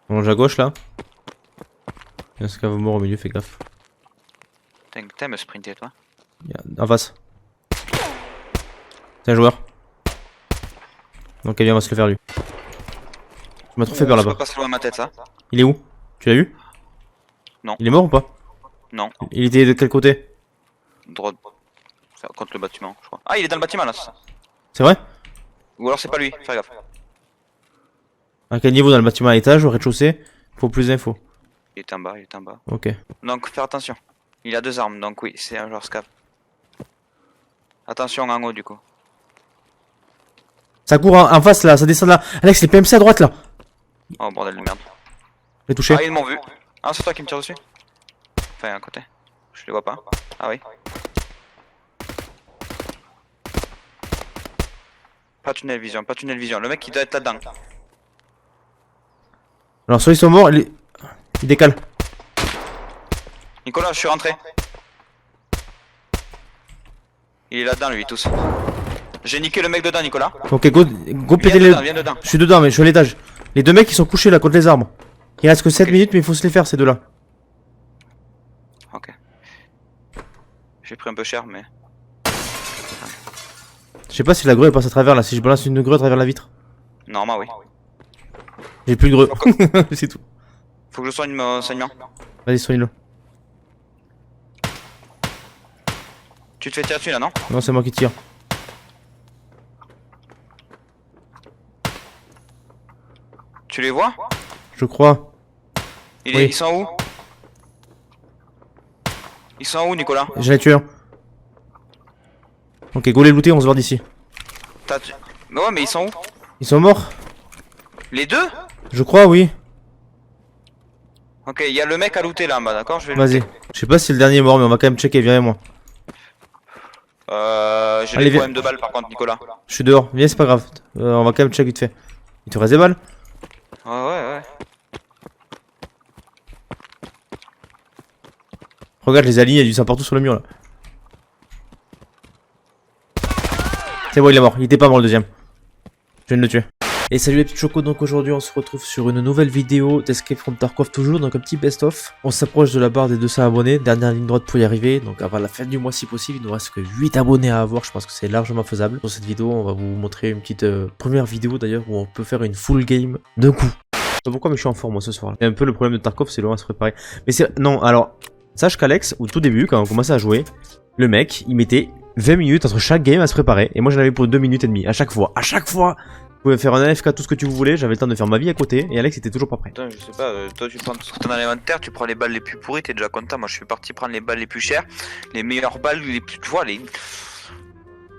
On longe à gauche là. Il y a un scav mort au milieu, fais gaffe. T'aimes me sprinter toi. En face. C'est un joueur. Donc viens, on va se le faire lui. Tu m'as trop fait peur là-bas. Ça passe loin de ma tête ça. Il est où? Tu l'as vu? Non. Il est mort ou pas? Non. Il était de quel côté? Droit. Contre le bâtiment, je crois. Ah, il est dans le bâtiment là, c'est ça. C'est vrai? Ou alors c'est pas lui, fais gaffe. À quel niveau dans le bâtiment? À l'étage ou au rez-de-chaussée? Faut plus d'infos. Il est en bas, il est en bas. Ok. Donc faire attention. Il a 2 armes, donc oui, c'est un joueur scav. Attention en haut du coup. Ça court en face là, ça descend là. Alex, les PMC à droite là. Oh bordel de merde. Je l'ai touché. Ah, ils m'ont vu. Ah, c'est toi qui me tire dessus. Enfin, à côté. Je les vois pas. Ah oui. Pas tunnel vision, pas tunnel vision. Le mec il doit être là-dedans. Alors soit ils sont morts, il décale. Nicolas, je suis rentré. Il est là-dedans lui, tous. J'ai niqué le mec dedans, Nicolas. Ok, go péter les... Viens dedans. Je suis dedans, mais je suis à l'étage. Les deux mecs ils sont couchés là contre les arbres. Il reste que 7 minutes, mais il faut se les faire ces deux là. Ok. J'ai pris un peu cher, mais. Je sais pas si la grue elle passe à travers là, si je balance une grue à travers la vitre. Normalement, oui. J'ai plus de grue. C'est tout. Faut que je soigne mon saignement. Vas-y, soigne-le. Tu te fais tirer dessus là, non? Non, c'est moi qui tire. Tu les vois? Je crois. Oui. Ils sont où? Ils sont où, Nicolas? J'en ai tué un. Ok, go les looter, on se voit d'ici. Mais ouais, mais ils sont où? Ils sont morts? Les deux? Je crois, oui. Ok, il y a le mec à looter là en bas, d'accord? Je vais Vas-y. looter. Je sais pas si le dernier est mort, mais on va quand même checker, viens avec moi. J'ai Allez, des viens. problèmes de balles par contre, Nicolas. Je suis dehors, viens, c'est pas grave. On va quand même checker vite fait. Il te reste des balles? Ouais. Regarde les alignés, il y a du sang partout sur le mur là. C'est bon, il est mort, il était pas mort le deuxième. Je viens de le tuer. Et salut les petits chocos, donc aujourd'hui on se retrouve sur une nouvelle vidéo d'Escape from Tarkov toujours, donc un petit best-of. On s'approche de la barre des 200 abonnés, dernière ligne droite pour y arriver, donc avant la fin du mois si possible, il nous reste que 8 abonnés à avoir, je pense que c'est largement faisable. Dans cette vidéo, on va vous montrer une petite première vidéo d'ailleurs où on peut faire une full game d'un coup. Je sais pas pourquoi mais je suis en forme moi ce soir. Et un peu le problème de Tarkov, c'est loin à se préparer. Mais c'est... Non, alors, sache qu'Alex, au tout début, quand on commençait à jouer, le mec, il mettait 20 minutes entre chaque game à se préparer, et moi j'en avais pour 2 minutes et demie, à chaque fois. Vous pouvez faire un AFK, tout ce que tu voulais, j'avais le temps de faire ma vie à côté, et Alex était toujours pas prêt. Putain, je sais pas, toi tu prends tout ce que t'as dans l'inventaire, tu prends les balles les plus pourries, t'es déjà content. Moi je suis parti prendre les balles les plus chères, les meilleures balles, les plus. Tu vois, les.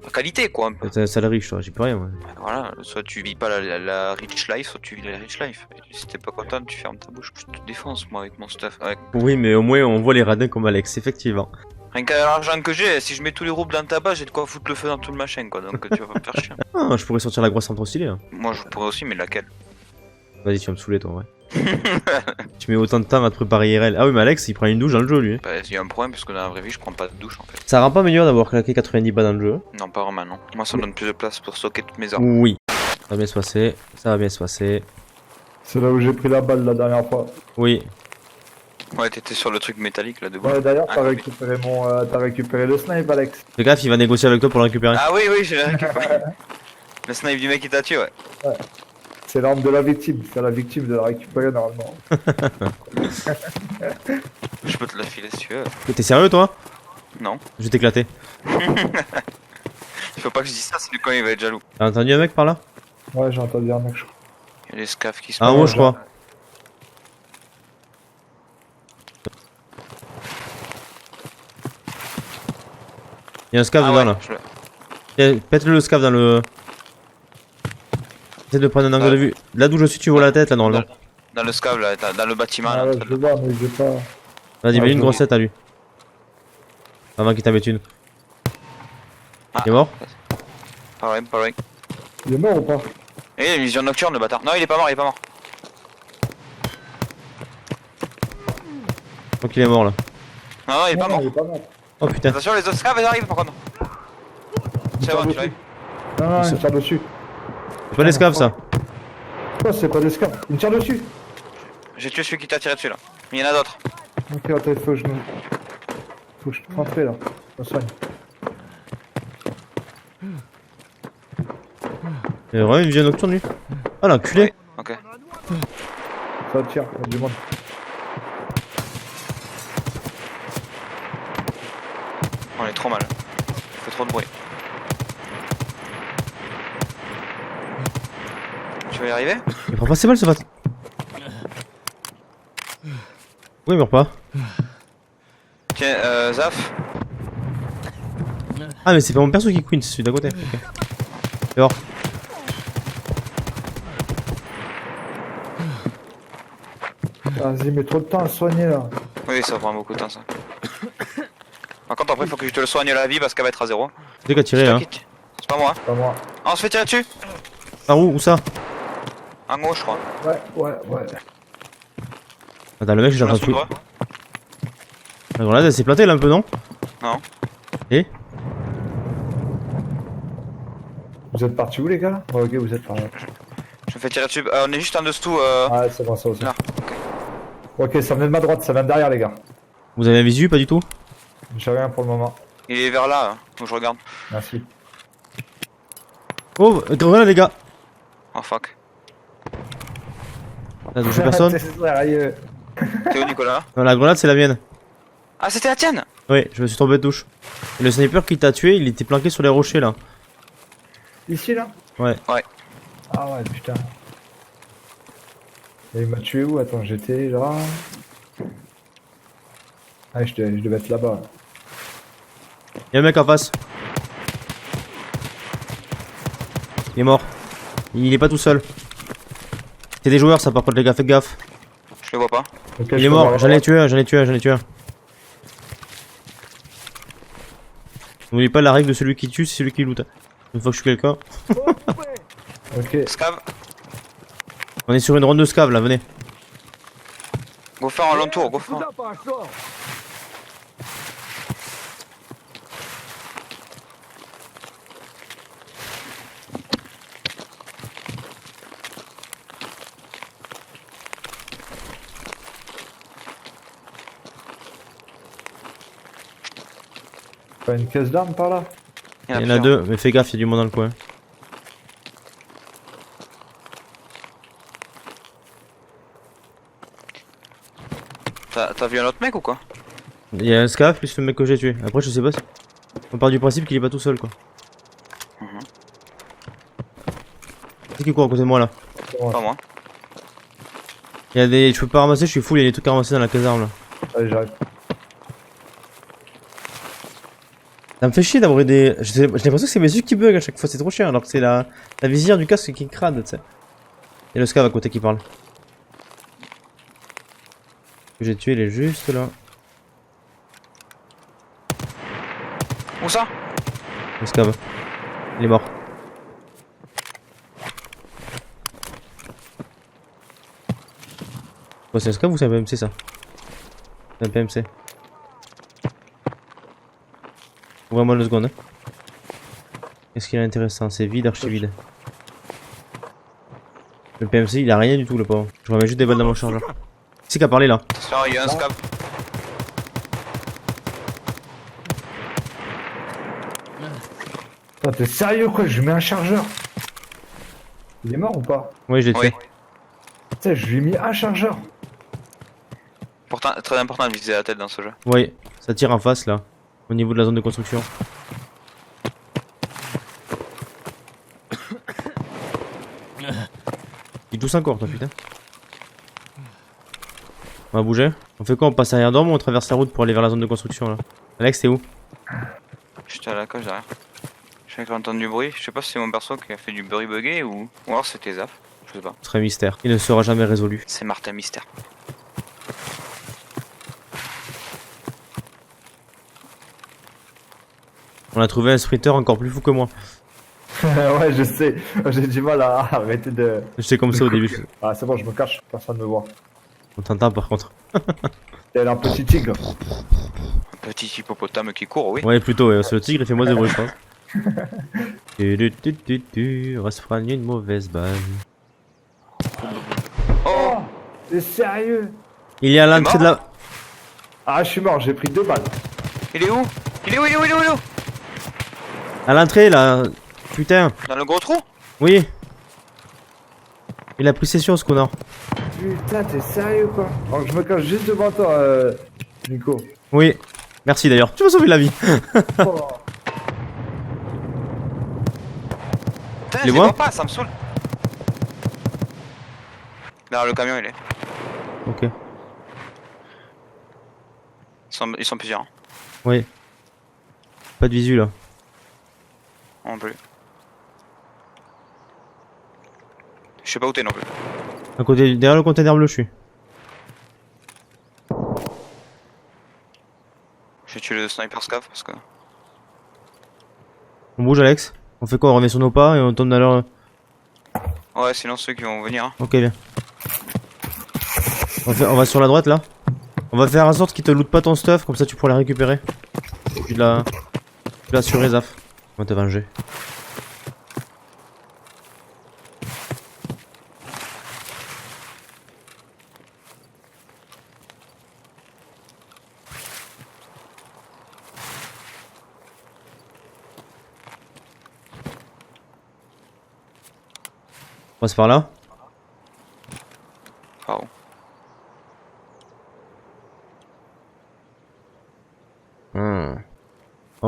La qualité quoi. C'est un sale riche, toi, j'ai plus rien moi. Voilà, soit tu vis pas la rich life, soit tu vis la rich life. Et si t'es pas content, tu fermes ta bouche, je te défonce moi avec mon stuff. Oui, mais au moins on voit les radins comme Alex, effectivement. Rien qu'à l'argent que j'ai, si je mets tous les roubles dans ta base, j'ai de quoi foutre le feu dans tout le machin quoi, donc tu vas pas me faire chier. Ah, je pourrais sortir la grosse trop stylée. Hein. Moi je pourrais aussi, mais laquelle? Vas-y, tu vas me saouler toi, ouais. Tu mets autant de temps à te préparer IRL. Ah oui, mais Alex, il prend une douche dans le jeu lui. Bah, il y a un problème parce que dans la vraie vie, je prends pas de douche en fait. Ça rend pas meilleur d'avoir claqué 90 balles dans le jeu. Non, pas vraiment, non. Moi ça me donne plus de place pour stocker toutes mes armes. Oui. Ça va bien se passer, ça va bien se passer. C'est là où j'ai pris la balle la dernière fois. Oui. Ouais, t'étais sur le truc métallique là debout. Ouais, d'ailleurs, Ah, t'as récupéré t'as récupéré le snipe, Alex. Fais gaffe, il va négocier avec toi pour le récupérer. Ah oui, j'ai récupéré. Le snipe du mec qui t'a tué, ouais. C'est l'arme de la victime. C'est à la victime de la récupérer normalement. Je peux te la filer si tu veux. T'es sérieux toi? Non. Je vais t'éclater. Il faut pas que je dise ça, sinon quand il va être jaloux. T'as entendu un mec par là? Ouais, j'ai entendu un mec, je crois. Il y a des scafs qui se Ah, moi je crois. Il y a un scav dedans là. Pète-le le scav dans le... Essaye de prendre un angle de vue. Là d'où je suis, tu vois la tête là normalement. Dans le scav là, dans le bâtiment Ah là. ouais, je le vois, mais j'ai pas. Vas-y, Ah, mets une je grossette à lui. Avant qu'il t'en mette une. Ah, Il est mort? Pareil. Il est mort ou pas? Et il a une vision nocturne le bâtard. Non, il est pas mort, Je crois qu'il est mort là. Non, il est pas Non, mort. il est pas mort. Oh putain. Attention, les autres scavs, ils arrivent par contre. C'est bon, tu dessus. l'as eu. Non, il me tire dessus. C'est pas des scavs ça. Oh, c'est pas des scars. Il me tire dessus. J'ai tué celui qui t'a tiré dessus là. Mais il y en a d'autres. Ok, attends, il faut que je me. Faut que je puisse rentrer là. Je me soigne. Il y a vraiment une vision nocturne lui. Ah l'enculé. Ouais. Ok. Ça tire, il y a du monde. On est trop mal. Il fait trop de bruit. Tu vas y arriver? Il prend pas ses balles ce bat. Oui il meurt pas. Tiens, Zaf. Ah mais c'est pas mon perso qui queen, c'est celui d'à côté. Ok. Dehors. Vas-y, mets trop de temps à soigner là. Oui, ça prend beaucoup de temps ça. Par contre, après, il faut que je te le soigne la vie parce qu'elle va être à 0. C'est lui qui a tiré C'est hein. toi qui- C'est pas moi. Pas moi. Ah, on se fait tirer dessus. Par où ça? En gauche, je crois. Ouais. Attends le mec je Je l'ai me en train de souviens. La grenade elle s'est plantée là un peu non? Non. Et? Vous êtes partis où les gars là? Ouais, ok, vous êtes par là. Je me fais tirer dessus. On est juste en dessous. Ah, c'est bon, ça aussi. Là. Ok, ça vient de ma droite, ça vient de derrière les gars. Vous avez un visu pas du tout? J'ai rien pour le moment. Il est vers là, où je regarde. Merci. Oh grenade les gars. Oh fuck. T'as touché personne? C'est sérieux. T'es où, Nicolas? Non la grenade c'est la mienne. Ah, c'était la tienne! Oui je me suis tombé de touche. Et le sniper qui t'a tué il était planqué sur les rochers là. Ici là? Ouais. Ah ouais, putain. Et il m'a tué où? Attends, j'étais là. Ah, je devais être là-bas. Y'a le mec en face. Il est mort. Il est pas tout seul. C'est des joueurs ça par contre les gars, faites gaffe. Je le vois pas. Ok, Il je est peux mort, voir j'en ai là-bas. tué un, j'en ai tué un. N'oubliez pas la règle de celui qui tue, c'est celui qui loot. Une fois que je suis quelqu'un. Ok. Scav, On est sur une ronde de scav là, venez. go faire un long tour, go faire. Pas une caisse d'armes par là? Il y en a plusieurs. deux, mais fais gaffe, il y a du monde dans le coin. T'as vu un autre mec ou quoi? Il y a un scav plus le mec que j'ai tué. Après, je sais pas si. On part du principe qu'il est pas tout seul quoi. Mhm. C'est qui court à côté de moi là? Pas moi. Il y a des. Je peux pas ramasser, je suis full, il y a des trucs à ramasser dans la caserne là. Allez, j'arrive. Ça me fait chier d'avoir des. J'ai l'impression que c'est mes yeux qui bug à chaque fois, c'est trop chiant alors que c'est la visière du casque qui crade, tu sais. Et le scav à côté qui parle. Que j'ai tué, il est juste là. Où ça? Le scav. Il est mort. Bon, c'est un scav ou c'est un PMC ça? C'est un PMC. Ouvre-moi 2 secondes. Qu'est-ce qu'il a d'intéressant? C'est vide, archi vide. Le PMC il a rien du tout le pauvre. Je remets juste des balles dans mon chargeur. Qui c'est qui a parlé là? Attention, il y a un scav. Putain, t'es sérieux quoi? Je lui mets un chargeur. Il est mort ou pas? Oui, je l'ai tué. Oui. Putain, je lui ai mis un chargeur. Pourtant, très important de viser la tête dans ce jeu. Oui, ça tire en face là. Au niveau de la zone de construction. Il tousse encore toi putain. On va bouger. On fait quoi? On passe derrière d'homme ou on traverse la route pour aller vers la zone de construction là? Alex t'es où? J'étais à la cage derrière. Je sais que j'ai entendu du bruit. Je sais pas si c'est mon perso qui a fait du bruit buggé ou alors c'était Zaf. Je sais pas. Ce serait mystère. Il ne sera jamais résolu. C'est Martin Mystère. On a trouvé un sprinter encore plus fou que moi. Ouais, je sais. J'ai du mal à arrêter de. J'étais comme ça au début. Ah, c'est bon, je me cache. Personne ne me voit. On t'entend par contre. Elle a un petit tigre. Un petit hippopotame qui court, oui. Ouais plutôt, ouais. Le tigre il fait moins de bruit je pense. On va se prendre une mauvaise balle. Oh! T'es sérieux? Il est à l'entrée de la... Ah, je suis mort, j'ai pris 2 balles. Il est où? Il est où? Il est où? Il est où? Il est où? À l'entrée, là. Putain. Dans le gros trou? Oui. Il a pris session, ce connard. Putain, t'es sérieux quoi? Alors, je me cache juste devant toi, Nico. Oui. Merci d'ailleurs. Tu m'as sauvé la vie. Oh. Putain, Les je les vois vois pas, ça me saoule. Là, le camion, il est. Ok. Ils sont plusieurs. Hein. Oui. Pas de visu, là. Non plus. Je sais pas où t'es non plus. À côté, derrière le container bleu, je suis. J'ai tué le sniper scav parce que. On bouge, Alex. On fait quoi? On remet sur nos pas et on tombe dans leur... Ouais, sinon ceux qui vont venir. Hein. Ok, bien. On va sur la droite, là. On va faire en sorte qu'ils te lootent pas ton stuff, comme ça tu pourras la récupérer. Tu l'as sur les Zaf. On va te venger. On passe par là. Ah oh.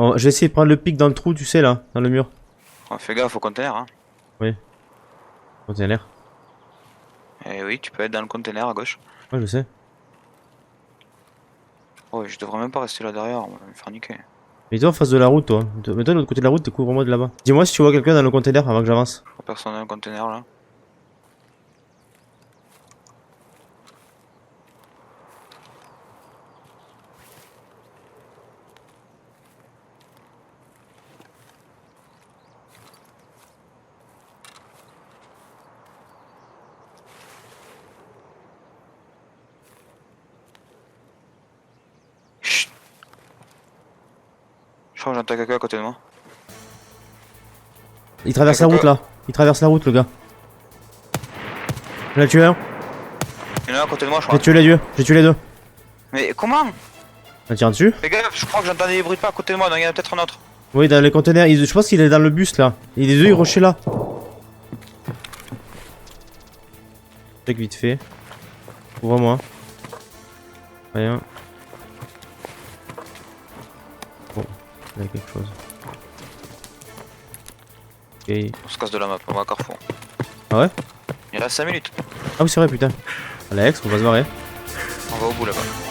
Oh, j'ai essayé de prendre le pic dans le trou, tu sais, là, dans le mur. Ouais, fais gaffe au container. Hein. Oui. Container. Eh oui, tu peux être dans le container à gauche. Ouais, je sais. Oh, je devrais même pas rester là derrière, on va me faire niquer. Mais toi en face de la route, toi. Mais toi de l'autre côté de la route, t'es couvre-moi de là-bas. Dis-moi si tu vois quelqu'un dans le container avant que j'avance. Personne dans le container là. Chut. Je crois que j'entends quelqu'un à côté de moi. Il traverse la route là. Il traverse la route, le gars. J'en ai tué un. Il y en a un à côté de moi, je J'ai crois. tué les deux. J'ai tué les deux. Mais comment? On tire dessus. Fais gaffe, je crois que j'entendais des bruits de pas à côté de moi, donc il y en a peut-être un autre. Oui, dans les containers. Je pense qu'il est dans le bus là. Et les deux, ils rushaient là. Check vite fait. Ouvre-moi. Rien. Bon, il y a quelque chose. Ok. On se casse de la map, on va à Carrefour. Ah ouais? Il reste 5 minutes. Ah oui, c'est vrai, putain. Alex, on va se barrer. On va au bout là-bas.